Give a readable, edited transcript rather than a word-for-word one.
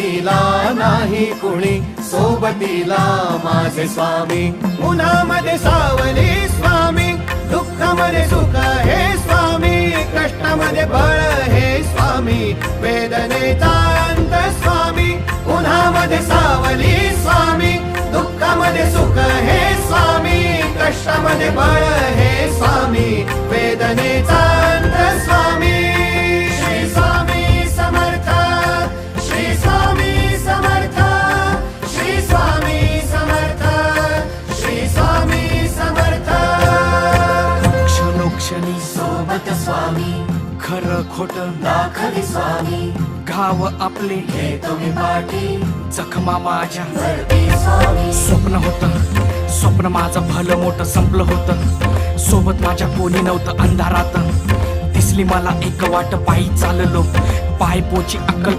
सोबतीला नाही कुणी, सोबतीला माझे स्वामी. उन्हामध्ये सावली स्वामी, दुःखामध्ये सुख हे स्वामी, कष्टामध्ये बळ हे स्वामी, वेदनेचा अंत स्वामी. उन्हामध्ये सावली स्वामी, दुःखामध्ये सुख हे स्वामी, कष्टामध्ये बळ हे स्वामी, वेदनेचा अंत स्वामी. श्री स्वामी समर्थ, श्री स्वामी समर्थ, श्री स्वामी समर्थ, श्री स्वामी समर्थ. क्षणोक्षणी सोबत स्वामी, खरं खोट दाखली स्वामी, घाव आपले हे तुम्ही पाठी जखमा माझ्या. भरती स्वामी. स्वप्न होतं, स्वप्न माझं भलं मोठं संपलं होतं. सोबत माझ्या कोणी नव्हतं अंधारात. दिसली मला एक वाट, पायी चाललो, पाय पोची अक्कल